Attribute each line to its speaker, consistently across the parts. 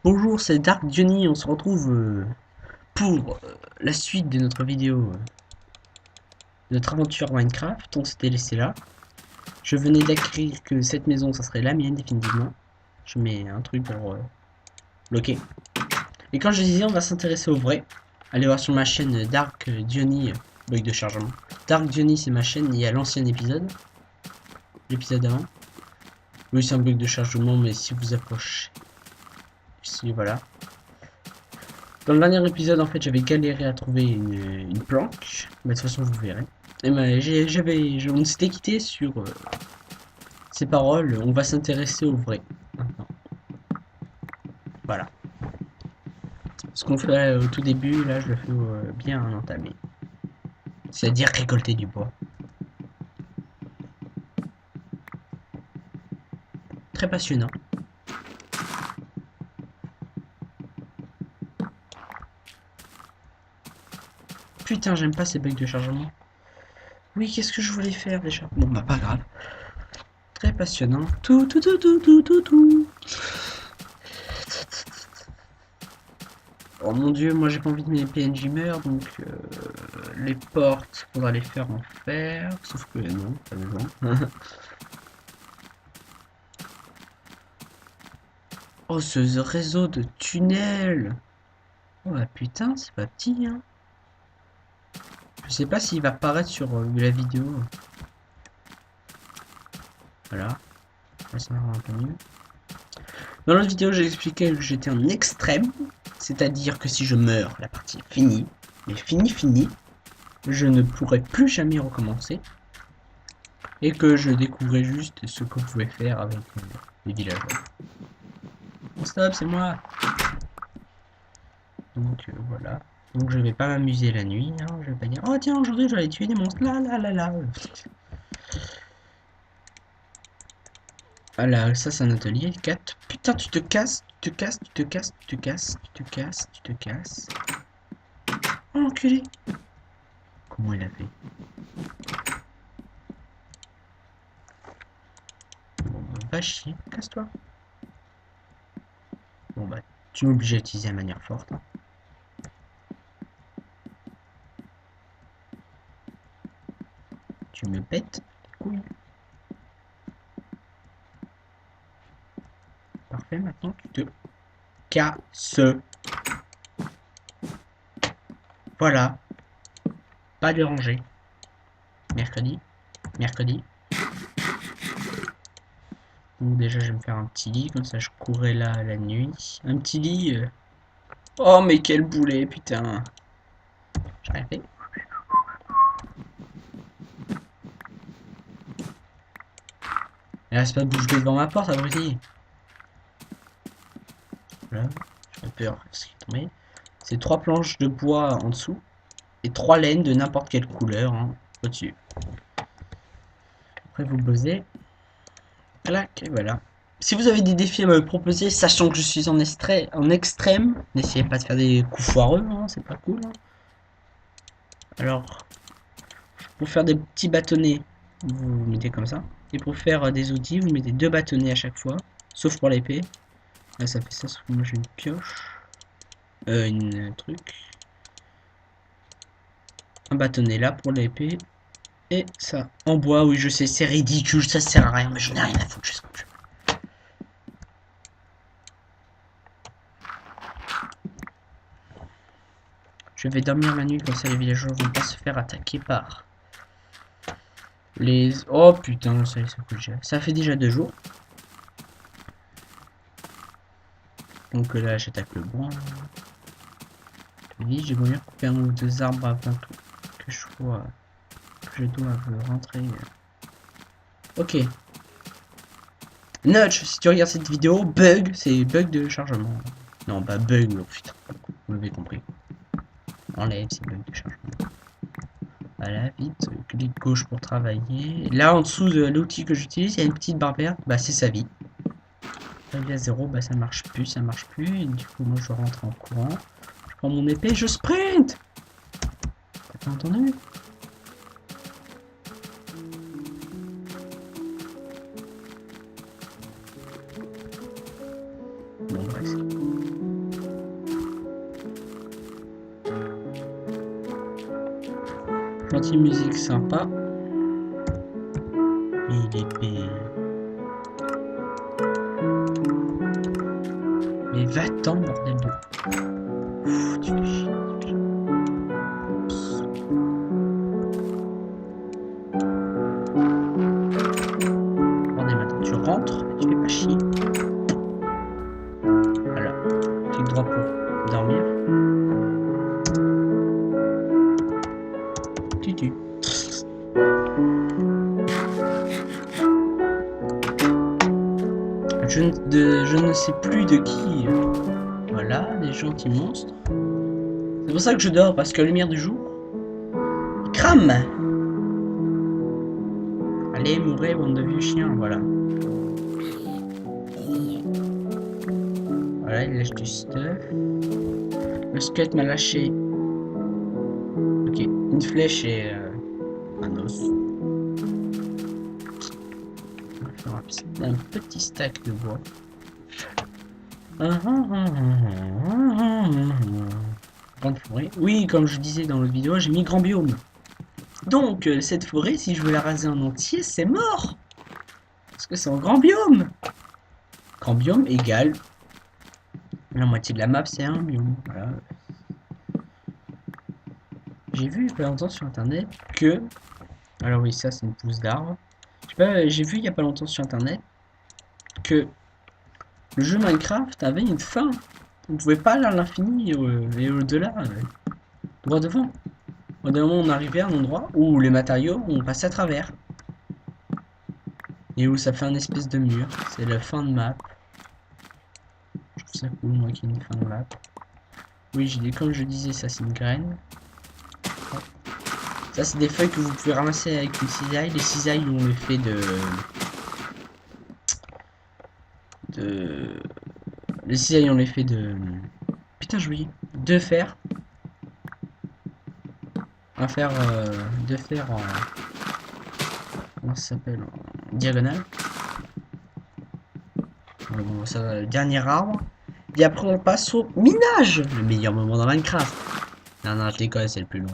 Speaker 1: Bonjour, c'est Dark Johnny, on se retrouve pour la suite de notre vidéo, de notre aventure Minecraft. On s'était laissé là. Je venais d'écrire que cette maison, ça serait la mienne définitivement. Je mets un truc pour bloquer. Et quand je disais on va s'intéresser au vrai, allez voir sur ma chaîne Dark Johnny, bug de chargement. Dark Johnny c'est ma chaîne, il y a l'ancien épisode, l'épisode avant. Oui c'est un bug de chargement mais si vous approchez, si voilà. Dans le dernier épisode, en fait, j'avais galéré à trouver une planche. Mais de toute façon, vous verrez. Et ben, on s'était quitté sur ces paroles. On va s'intéresser au vrai. Maintenant. Voilà. Ce qu'on fait au tout début, là, je le fais bien entamé. C'est-à-dire récolter du bois. Très passionnant. Putain, j'aime pas ces bugs de chargement. Oui, qu'est-ce que je voulais faire déjà? Bon, bah, pas grave. Très passionnant. Tout. Oh mon dieu, moi j'ai pas envie de mes PNJ meurent, donc les portes, faudra les faire en fer, sauf que non, pas besoin. Oh, ce réseau de tunnels! Oh bah putain, c'est pas petit, hein. Je sais pas s'il va apparaître sur la vidéo. Voilà, là ça va un peu mieux. Dans l'autre vidéo, j'ai expliqué que j'étais en extrême, c'est-à-dire que si je meurs, la partie est finie, mais fini, je ne pourrai plus jamais recommencer. Et que je découvrais juste ce qu'on pouvait faire avec les villageois. Bon, stop, c'est moi. Donc voilà. Donc je vais pas m'amuser la nuit, hein. Je vais pas dire oh tiens aujourd'hui j'allais tuer des monstres là. Ah là, ça c'est un atelier 4. Putain tu te casses. Oh l'enculé. Comment il a fait? Bon bah va chier, casse-toi. Bon bah tu m'obliges à utiliser la manière forte. Hein. Tu me pètes les couilles. Parfait, maintenant tu te casses. Voilà, pas déranger. Mercredi. Donc déjà je vais me faire un petit lit, comme ça je courrai là la nuit. Un petit lit. Oh mais quel boulet, putain. J'ai rien fait. Et là c'est pas de bouger devant ma porte, abruti. Voilà, j'ai peur ce qui est tombé. C'est 3 planches de bois en dessous. Et 3 laines de n'importe quelle couleur hein, au-dessus. Après vous posez. Clac, et voilà. Si vous avez des défis à me proposer, sachant que je suis en extrême, n'essayez pas de faire des coups foireux, hein, c'est pas cool. Hein. Alors, pour faire des petits bâtonnets, vous mettez comme ça. Et pour faire des outils, vous mettez 2 bâtonnets à chaque fois, sauf pour l'épée. Là, ça fait ça, sauf que moi j'ai une pioche. Une truc. Un bâtonnet là pour l'épée. Et ça, en bois, oui, je sais, c'est ridicule, ça sert à rien, mais je n'ai rien à foutre, je sais comme je veux. Je vais dormir la nuit, comme ça les villageois vont pas se faire attaquer par les... Oh putain, ça ça fait déjà 2 jours. Donc là, j'attaque le bois. Oui, j'ai voulu couper un ou 2 arbres avant que je doive rentrer. Ok. Nudge, si tu regardes cette vidéo, bug, c'est bug de chargement. Non, pas bug, oh, putain, vous m'avez compris. Enlève ces bugs de chargement. Voilà, vite, clic gauche pour travailler. Là, en dessous de l'outil que j'utilise, il y a une petite barre verte, bah c'est sa vie. Vie à 0, bah ça marche plus. Et du coup, moi je rentre en courant. Je prends mon épée, je sprint. T'as pas entendu? Bon, bref. Petite musique sympa. Il est épais. Mais va-t'en, bordel de... Ouf, tu fais chier. Bordel, maintenant tu rentres, tu fais pas chier. Voilà. Clic droit pour dormir. Tu. Je ne sais plus de qui. Voilà, des gentils monstres. C'est pour ça que je dors, parce que la lumière du jour crame. Allez, mourez, bande de vieux chiens, voilà. Voilà, il lâche du stuff. Le squelette m'a lâché. Ok, une flèche et un os. On va faire un petit stack de bois. Grande forêt. Oui, comme je disais dans l'autre vidéo, j'ai mis grand biome. Donc, cette forêt, si je veux la raser en entier, c'est mort. Parce que c'est en grand biome. Grand biome égale la moitié de la map, c'est un biome. Voilà. J'ai vu il y a pas longtemps sur internet que... Alors oui, ça c'est une pousse d'arbre. Je sais pas, j'ai vu il y a pas longtemps sur internet que le jeu Minecraft avait une fin. On pouvait pas aller à l'infini et au-delà, droit devant. Au d'un moment, on arrivait à un endroit où les matériaux, on passait à travers. Et où ça fait un espèce de mur. C'est la fin de map. Je trouve ça cool, moi, qu'il y ait une fin de map. Oui, comme je disais, ça c'est une graine. Ça, c'est des feuilles que vous pouvez ramasser avec une cisaille. Les cisailles ont l'effet de... Les cisailles ont l'effet de... Putain, je dis. De fer. Un fer... De fer en... Comment ça s'appelle? En diagonale. Bon, ça, le dernier arbre. Et après, on passe au minage. Le meilleur moment dans Minecraft. Non, non, je déconne, c'est le plus long.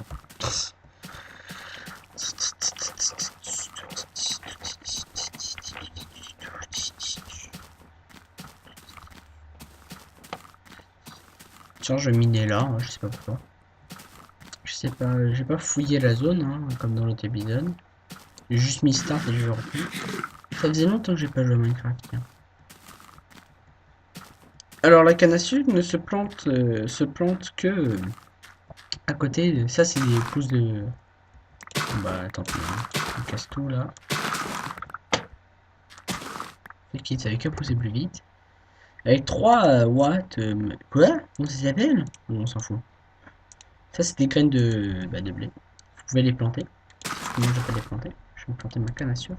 Speaker 1: Tiens, je vais miner là, hein, je sais pas pourquoi. Je sais pas, j'ai pas fouillé la zone, hein, comme dans l'autre épisode. J'ai juste mis start et j'ai repris. Ça faisait longtemps que j'ai pas joué à Minecraft, tiens. Alors la canne à sucre ne se plante que à côté. Ça c'est des pousses de... Bah tant pis, hein. On casse tout là. C'est qui savait qu'à pousser plus vite. Avec 3 watts. Quoi? Comment ça s'appelle? On s'en fout. Ça c'est des graines de blé. Vous pouvez les planter. Moi je vais pas les planter. Je vais planter ma canne à sucre.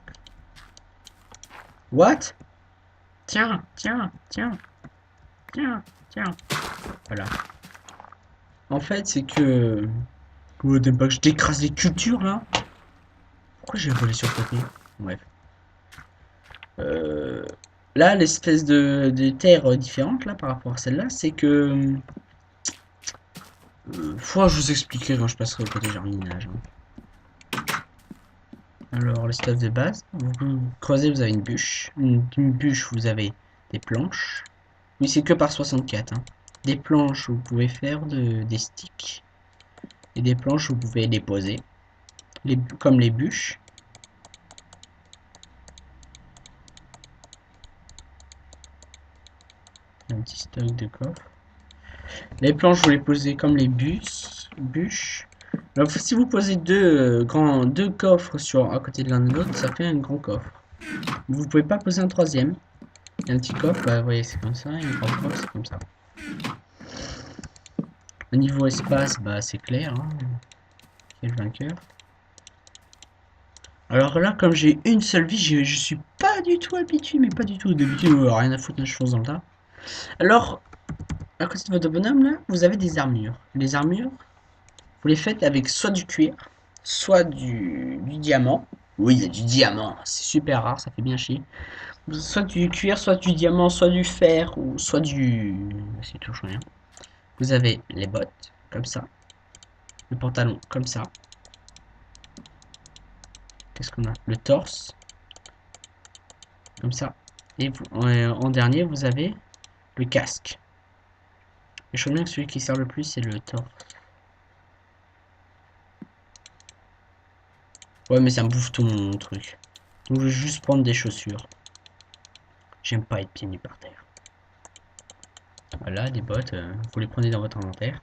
Speaker 1: What? Tiens. Voilà. En fait, c'est que... Oh, t'aimes pas que je t'écrase les cultures, là? Pourquoi j'ai volé sur le côté? Bref. Là, l'espèce de terre différente, là, par rapport à celle-là, c'est que... Faut que je vous expliquerai quand je passerai au côté jardinage. Hein. Alors, le stuff de base, vous creusez, vous avez une bûche. Une bûche, vous avez des planches. Mais c'est que par 64. Hein. Des planches, vous pouvez faire des sticks. Et des planches, vous pouvez les poser. Comme les bûches. Un petit stock de coffres. Les planches, vous les posez comme les bûches. Alors, si vous posez deux coffres à côté de l'un de l'autre, ça fait un grand coffre. Vous pouvez pas poser un troisième. Un petit coffre, bah, vous voyez, c'est comme ça. Et un grand coffre, c'est comme ça. Au niveau espace, bah, c'est clair. Hein. Quel vainqueur. Alors là, comme j'ai une seule vie, je suis pas du tout habitué, mais pas du tout. D'habitude, rien à foutre, je fonce dans le tas. Alors, à côté de votre bonhomme, là, vous avez des armures. Les armures, vous les faites avec soit du cuir, soit du diamant. Oui, il y a du diamant, c'est super rare, ça fait bien chier. Soit du cuir, soit du diamant, soit du fer, ou soit du... C'est toujours rien. Vous avez les bottes, comme ça. Le pantalon, comme ça. qu'est-ce qu'on a? Le torse. Comme ça. Et en dernier, vous avez le casque. Et je crois bien que celui qui sert le plus, c'est le torse. Ouais, mais ça me bouffe tout mon truc. Donc je vais juste prendre des chaussures. J'aime pas être pieds nus par terre. Voilà, des bottes, vous les prenez dans votre inventaire.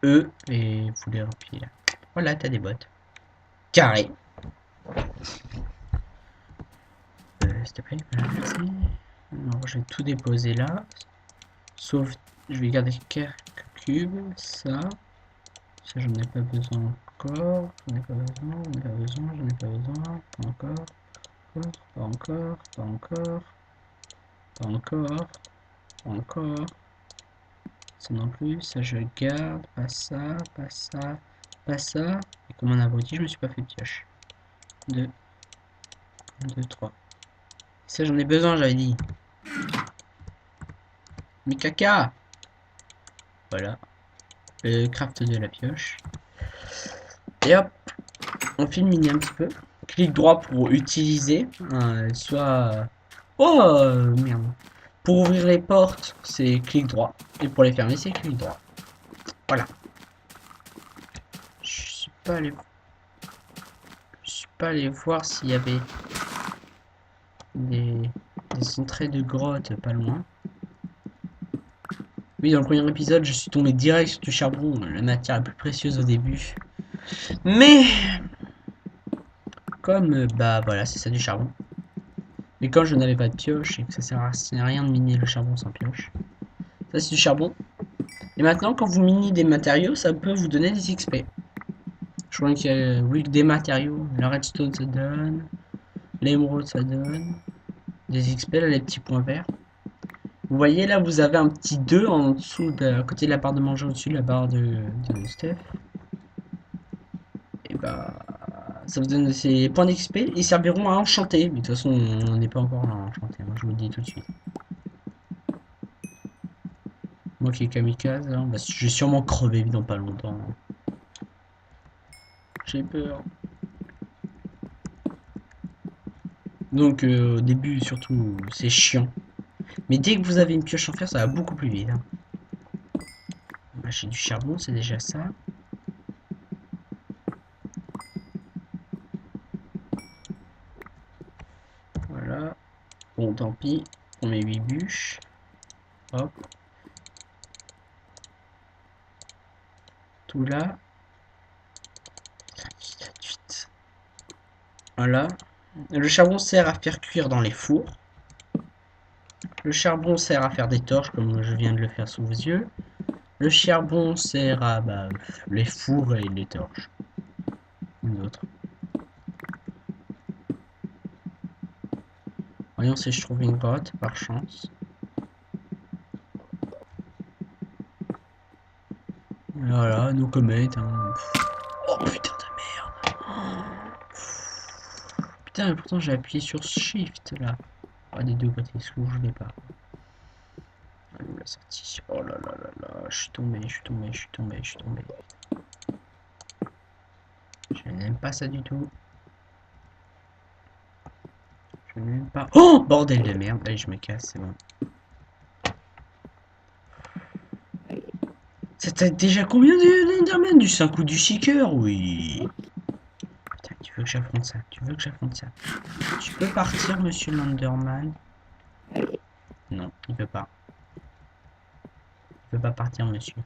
Speaker 1: Et vous les repliez là. Voilà, t'as des bottes. Carré. S'il te plaît, voilà, merci. Alors, je vais tout déposer là. Sauf, je vais garder quelques cubes. Ça j'en ai pas besoin encore. J'en ai pas besoin, j'en ai pas besoin, j'en ai pas besoin. Pas encore, pas encore, pas encore, pas encore, pas encore. Ça non plus, ça je garde, pas ça, pas ça, pas ça. Et comme un abruti, je me suis pas fait pioche. 2, 2, 3. Ça j'en ai besoin, j'avais dit. Mais caca! Voilà. Le craft de la pioche. Et hop, on filme miner un petit peu. Clic droit pour utiliser. Soit... Oh, merde. Pour ouvrir les portes, c'est clic droit. Et pour les fermer, c'est clic droit. Voilà. Je suis pas allé voir s'il y avait des entrées de grotte pas loin. Oui, dans le premier épisode, je suis tombé direct sur du charbon, la matière la plus précieuse au début. Mais comme bah voilà, c'est ça du charbon. Mais quand je n'avais pas de pioche et que ça sert à rien de miner le charbon sans pioche. Ça c'est du charbon. Et maintenant quand vous minez des matériaux, ça peut vous donner des XP. Je crois qu'il y a oui, des matériaux. La redstone ça donne. L'émeraude ça donne. Des XP, là les petits points verts. Vous voyez là vous avez un petit 2 en dessous à côté de la barre de manger au-dessus de la barre de Steph. Et bah ça vous donne ces points d'XP, ils serviront à enchanter. Mais de toute façon on n'est pas encore là à enchanter, moi je vous le dis tout de suite. Moi qui est kamikaze, hein, bah, je vais sûrement crever dans pas longtemps. J'ai peur. Donc au début surtout c'est chiant. Mais dès que vous avez une pioche en fer, ça va beaucoup plus vite. Hein. Bah, j'ai du charbon, c'est déjà ça. Voilà. Bon tant pis. On met 8 bûches. Hop. Tout là. 8. Voilà. Le charbon sert à faire cuire dans les fours. Le charbon sert à faire des torches comme je viens de le faire sous vos yeux. Le charbon sert à les fours et les torches. Les autres. Voyons si je trouve une grotte par chance. Voilà, nous comètes. Hein. Oh putain de merde. Putain, mais pourtant j'ai appuyé sur Shift là. Ah, des deux côtés, ce que je voulais pas. Elle nous l'a sorti. Oh là là là là, je suis tombé, je suis tombé, je suis tombé, je suis tombé. Je n'aime pas ça du tout. Je n'aime pas. Oh bordel de merde. Allez, je me casse, c'est bon. C'était déjà combien d'Enderman? Du 5 ou du Seeker? Oui. Putain, tu veux que j'affronte ça? Tu veux que j'affronte ça? Tu peux partir, monsieur l'Enderman? Non, il peut pas. Il peut pas partir, monsieur.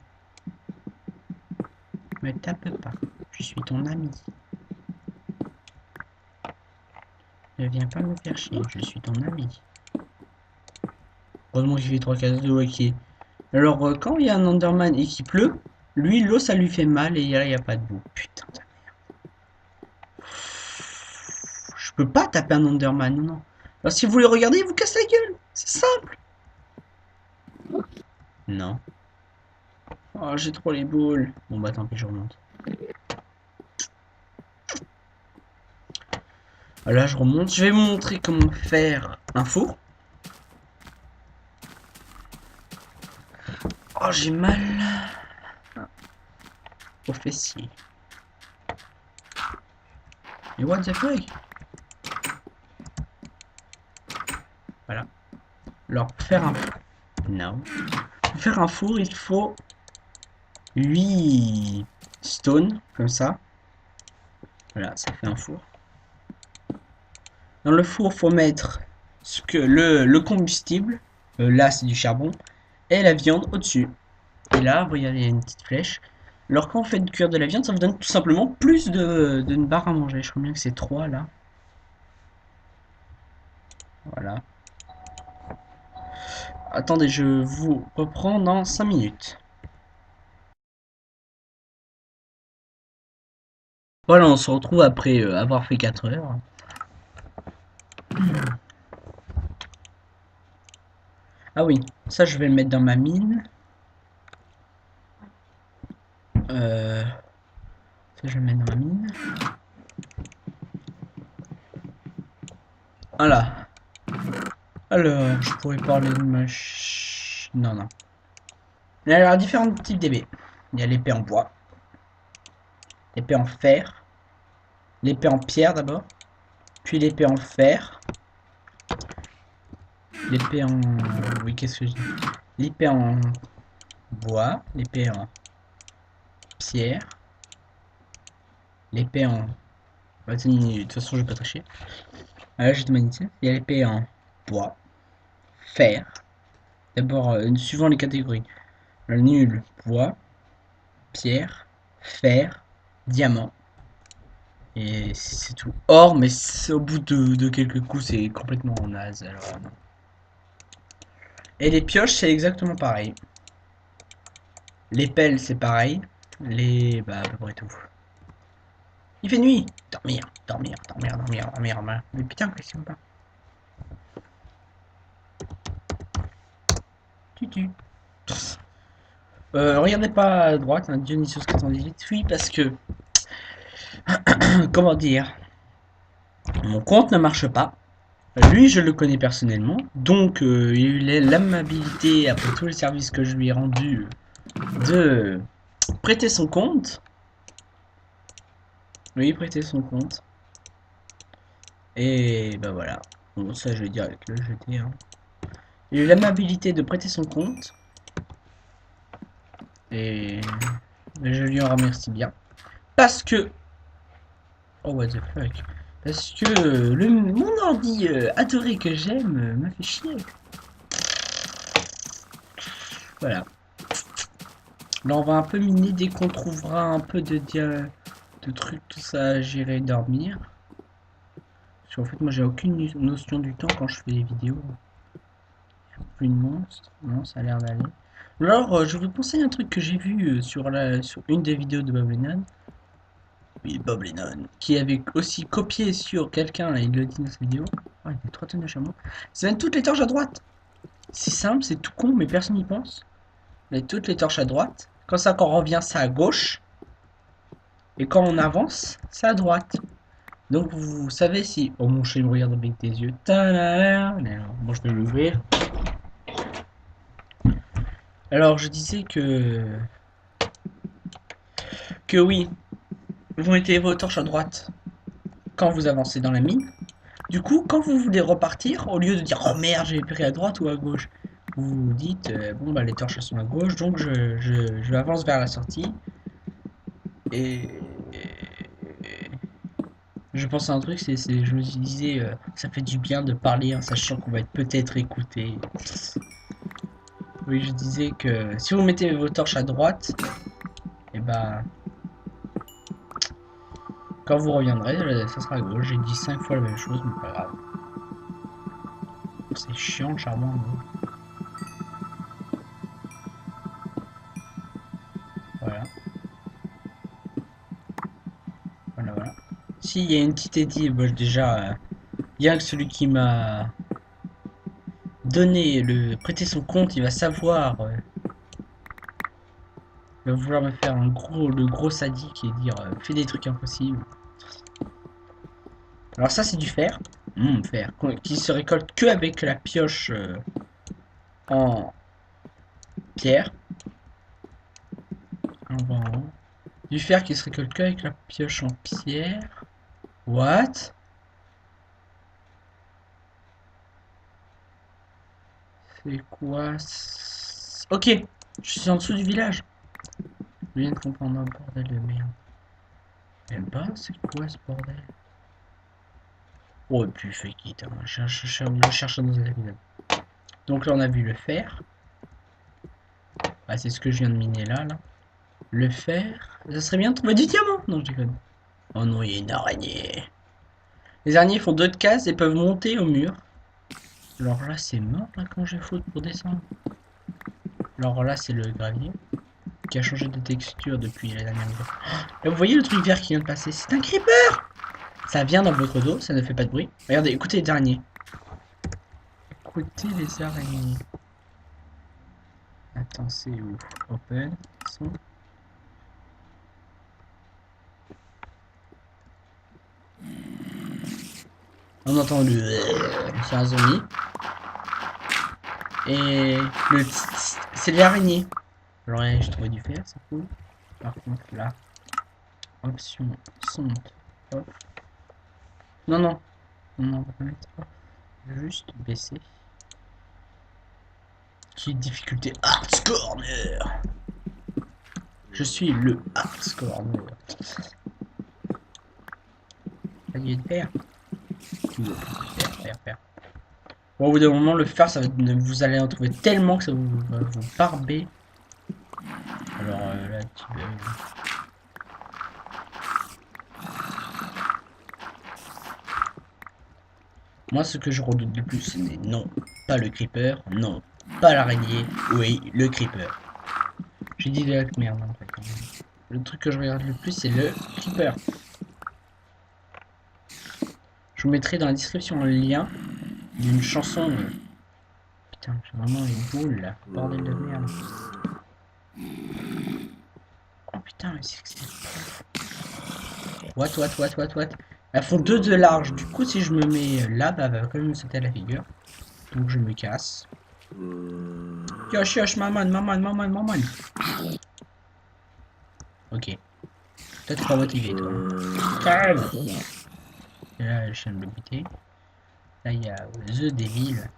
Speaker 1: Me tape pas. Je suis ton ami. Ne viens pas me faire chier, je suis ton ami. Heureusement qu'il fait 3 cases d'eau, ok. Alors, quand il y a un Enderman et qu'il pleut, lui, l'eau, ça lui fait mal et là, il n'y a pas de boue. Putain de merde. Je peux pas taper un Enderman, non, non. Alors, si vous voulez regarder, il vous casse la gueule. C'est simple. Non. Oh, j'ai trop les boules. Bon, bah, tant pis, je remonte. Là, je remonte. Je vais vous montrer comment faire un four. Oh, j'ai mal au fessier. Mais what the fuck? Voilà. Alors, pour faire un... Non. Pour faire un four, il faut 8 stones, comme ça. Voilà, ça fait un four. Dans le four, faut mettre ce que le combustible. Là, c'est du charbon. Et la viande au-dessus. Et là, regardez, il y a une petite flèche. Alors, quand vous faites cuire de la viande, ça vous donne tout simplement plus de barres à manger. Je crois bien que c'est 3 là. Voilà. Attendez, je vous reprends dans 5 minutes. Voilà, on se retrouve après avoir fait 4 heures. Ah oui, ça je vais le mettre dans ma mine. Ça je vais le mettre dans ma mine. Voilà. Alors, je pourrais parler de ma... Non, non. Il y a différents types d'épées. Il y a l'épée en bois. L'épée en fer. L'épée en pierre d'abord. Puis l'épée en fer. L'épée en... Oui, qu'est-ce que je dis? L'épée en bois. L'épée en pierre. L'épée en... De toute façon, je vais pas tricher. Là, j'ai demandé ici. Il y a l'épée en bois. Fer. D'abord, suivant les catégories. Le nul, bois. Pierre. Fer. Diamant. Et c'est tout. Or, mais au bout de quelques coups, c'est complètement naze. Alors, non. Et les pioches, c'est exactement pareil. Les pelles, c'est pareil. Les... Bah, à peu près tout. Il fait nuit. Dormir, dormir, dormir, dormir, dormir, dormir. Mais putain, qu'est-ce qu'on pas. Tutu. Regardez pas à droite, hein, Dionysios 98. Oui, parce que... Comment dire? Mon compte ne marche pas. Lui, je le connais personnellement. Donc, il a eu l'amabilité, après tous les services que je lui ai rendus, de prêter son compte. Oui, prêter son compte. Et bah voilà. Bon, ça, je vais dire avec le jeté. Hein. Il a eu l'amabilité de prêter son compte. Et je lui en remercie bien. Parce que... Oh, what the fuck. Parce que mon ordi adoré que j'aime m'a fait chier. Voilà. Là, on va un peu miner dès qu'on trouvera un peu de trucs, tout ça, j'irai dormir. Parce qu'en fait, moi, j'ai aucune notion du temps quand je fais les vidéos. Plus de monstre. Non, ça a l'air d'aller. Alors, je vous conseille un truc que j'ai vu sur une des vidéos de Bob Lennon. Oui, Bob Lennon. Qui avait aussi copié sur quelqu'un, et il le dit dans sa vidéo. Oh, il y a 3 tonnes de chameaux. Ça donne toutes les torches à droite. C'est simple, c'est tout con, mais personne n'y pense. Mais toutes les torches à droite. Quand ça, quand on revient, c'est à gauche. Et quand on avance, c'est à droite. Donc vous savez si... Oh mon chat il me regarde avec des yeux. Bon je vais l'ouvrir. Alors je disais que oui, vous mettez vos torches à droite quand vous avancez dans la mine. Du coup, quand vous voulez repartir, au lieu de dire oh merde j'ai pris à droite ou à gauche, vous vous dites bon bah les torches elles sont à gauche donc je avance vers la sortie. Et je pense à un truc, je me disais ça fait du bien de parler en sachant qu'on va être peut-être écouté. Oui, je disais que si vous mettez vos torches à droite, et bah quand vous reviendrez, ça sera à gauche. J'ai dit 5 fois la même chose, mais pas grave. C'est chiant le charbon. Voilà. Voilà, voilà. Si, il y a une petite édite, bah, déjà, bien que celui qui m'a donné, prêté son compte, il va savoir, il va vouloir me faire le gros sadique et dire fais des trucs impossibles. Alors ça c'est du fer, fer, qui se récolte que avec la pioche en pierre. On va en haut. Du fer qui se récolte que avec la pioche en pierre. What? C'est quoi? Ok, je suis en dessous du village. Je viens de comprendre un bordel de merde. Même pas, c'est quoi ce bordel? Oh, et puis fake it, hein. Je cherche dans un épisode. Donc là, on a vu le fer. Ah, c'est ce que je viens de miner là. Le fer. Ça serait bien de trouver du diamant. Non, je déconne. Oh non, il y a une araignée. Les araignées font 2 cases et peuvent monter au mur. Alors là, c'est mort là quand j'ai faute pour descendre. Alors là, c'est le gravier qui a changé de texture depuis la dernière fois. Là, vous voyez le truc vert qui vient de passer? C'est un creeper! Ça vient dans votre dos, ça ne fait pas de bruit. Regardez, écoutez les araignées. Écoutez les araignées. Attends, c'est où? Open. Son. On entend le... C'est un zombie. Et le... C'est l'araignée. Alors ouais, j'ai trouvé du fer, c'est cool. Par contre là, option son off. Non, non. Non, on va pas mettre off. Juste baisser. Qui est difficulté Hard Corner. Je suis le Hard Corner. Panier de fer. Fer. Bon, au bout d'un moment, le fer, ça va, vous allez en trouver tellement que ça va vous barber. Alors là, tu veux... Moi, ce que je redoute le plus, c'est non, pas le creeper, non, pas l'araignée, oui, le creeper. J'ai dit la merde en fait. Le truc que je regarde le plus, c'est le creeper. Je vous mettrai dans la description un lien d'une chanson. Putain, j'ai vraiment une boule là, bordel de merde. Oh putain, mais c'est que c'est... What? Elles font 2 de large, du coup si je me mets là, bah va quand même me sauter à la figure. Donc je me casse. Yosh, maman. Ok. Toi t'es pas motivé toi. Calme. Et là je viens de le buter. Là il y a The Devil.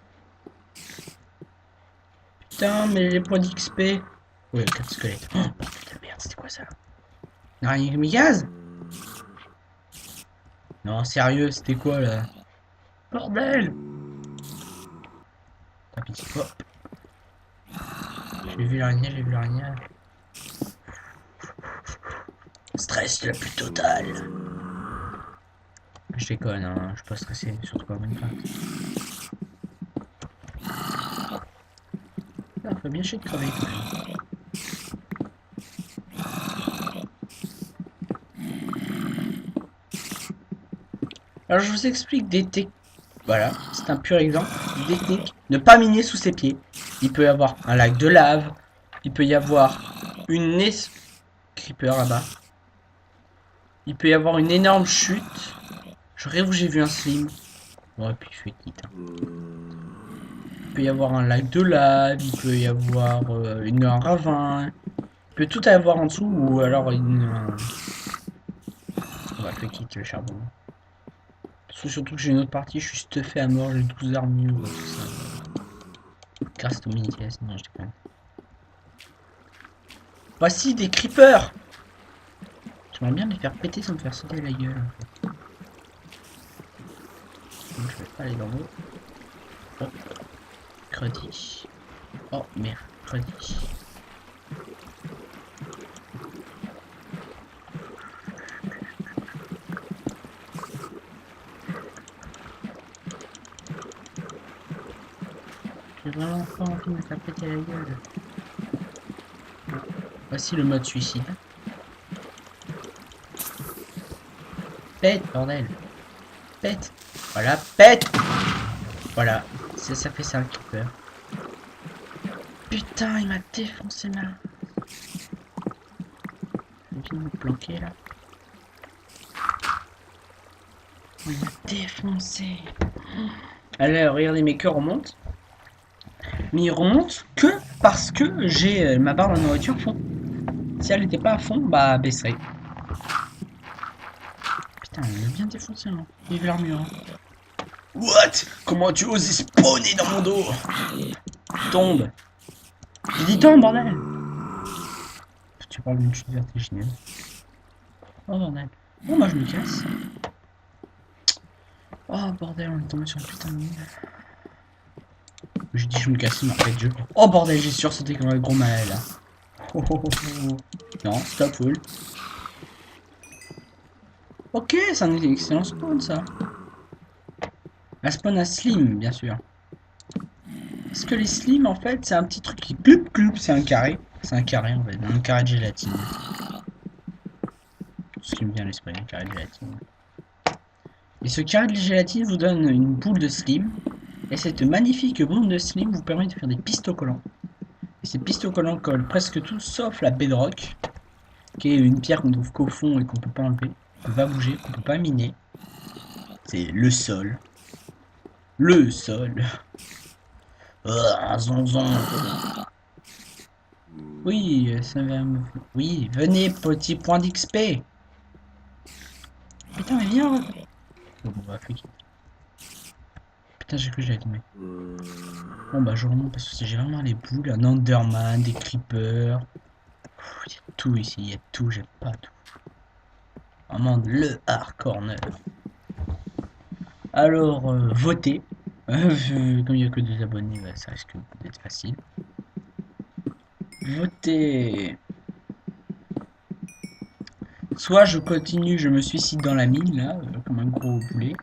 Speaker 1: Putain mais les points d'XP. Ouais 4 squelettes. Oh putain de merde, c'était quoi ça? Araignée kamikaze? Non sérieux, c'était quoi là? Bordel! T'as pitié, hop. J'ai vu l'araignée. Stress le plus total. Je déconne, hein, je suis pas stressé, surtout pas Minecraft. Là, faut bien chier de crever quand même. Alors je vous explique des techniques. Voilà, c'est un pur exemple. Des techniques. Ne pas miner sous ses pieds. Il peut y avoir un lac de lave. Il peut y avoir une creeper là-bas. Il peut y avoir une énorme chute. Je rêve où j'ai vu un slim. Ouais, puis je fais quitte. Hein. Il peut y avoir un lac de lave. Il peut y avoir un ravin. Il peut tout avoir en dessous ou alors une... On va faire quitte le charbon. Surtout que j'ai une autre partie, je suis stuffé à mort, j'ai 12 armures, tout ça. Grâce au mini-TS, non je déconne. Voici des creepers! J'aimerais bien les faire péter sans me faire sauter la gueule en fait. Donc je vais pas aller dans l'eau. Oh, crédit. Oh merde, crédit. J'ai vraiment pas envie de me faire péter la gueule. Voici le mode suicide. Pète, bordel. Pète. Voilà, pète. Voilà, ça fait ça le creeper. Putain, il m'a défoncé là. Je vais me planquer là. Il m'a défoncé. Allez, regardez, mes cœurs remontent. Mais ils remontent que parce que j'ai ma barre de nourriture fond. Si elle n'était pas à fond, bah baisserait. Putain, il est bien défoncé, hein. Vive l'armure. Hein. What? Comment tu oses spawner dans mon dos? Tombe. J'ai dit tombe, bordel. Tu parles d'une chute vertigineuse. Oh bordel. Bon bah je me casse. Oh bordel, on est tombé sur un putain de mine. Je dis je me casse, mais en fait je... Oh bordel, j'ai sursauté comme un gros malade là. Oh, oh, oh, oh. Non, stop full. Ok, c'est un excellent spawn ça. Un spawn à slim, bien sûr. Parce que les slims en fait, c'est un petit truc qui cloup cloup, c'est un carré. C'est un carré en fait, un carré de gélatine. Tout ce qui me vient à l'esprit, un carré de gélatine. Et ce carré de gélatine vous donne une boule de slim. Et cette magnifique boule de slim vous permet de faire des pistos collants. Et ces pistos collants collent presque tout sauf la bedrock, qui est une pierre qu'on trouve qu'au fond et qu'on peut pas enlever, qu'on peut pas bouger, qu'on peut pas miner. C'est le sol. Le sol. Zonzon. Oui, ça va me... Oui, venez, petit point d'XP. Putain, mais viens. Bon, bah, fait. Putain, j'ai cru que j'allais tomber. Bon, bah, je remonte parce que j'ai vraiment les boules. Un Enderman, des creepers. Il y a tout ici, il y a tout, j'aime pas tout. Vraiment le hardcore neuf. Alors, votez. Comme il n'y a que 2 abonnés, bah, ça risque d'être facile. Votez. Soit je continue, je me suicide dans la mine, là, comme un gros boulet.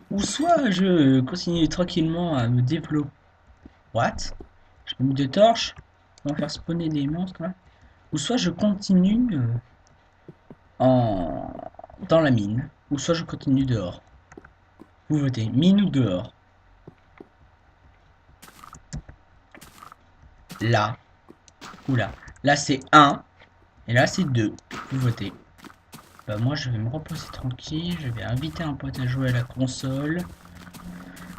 Speaker 1: Ou soit je continue tranquillement à me développer. What? J'ai pas mis de torches. On va faire spawner des monstres, là. Ou soit je continue en... dans la mine. Ou soit je continue dehors. Vous votez, mine ou dehors? Là. Oula. Là c'est 1. Et là c'est 2. Vous votez. Bah moi je vais me reposer tranquille. Je vais inviter un pote à jouer à la console.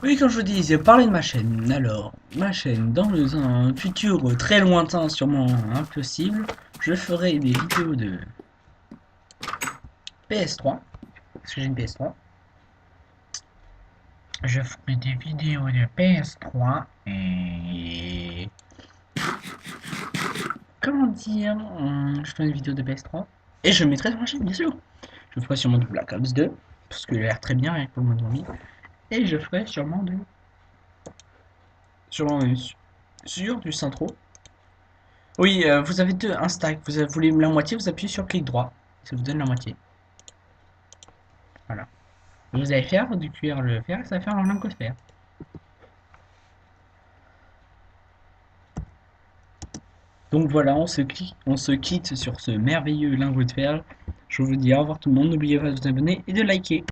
Speaker 1: Oui, comme je vous disais, parler de ma chaîne. Alors, ma chaîne, dans un futur très lointain, sûrement impossible, je ferai des vidéos de PS3. Parce que j'ai une PS3. Je ferai des vidéos de PS3 et... Comment dire, je ferai une vidéo de PS3 et je mettrai sur ma chaîne, bien sûr. Je ferai sûrement du Black Ops 2, parce qu'il a l'air très bien, rien que pour le mode. Et je ferai sûrement du... Sûrement sur du Syntro. Oui, vous avez un stack. Vous voulez la moitié, vous appuyez sur clic droit. Ça vous donne la moitié. Voilà. Vous allez faire du cuir le fer, ça va faire un lingot de fer. Donc voilà, on se quitte sur ce merveilleux lingot de fer. Je vous dis au revoir tout le monde. N'oubliez pas de vous abonner et de liker.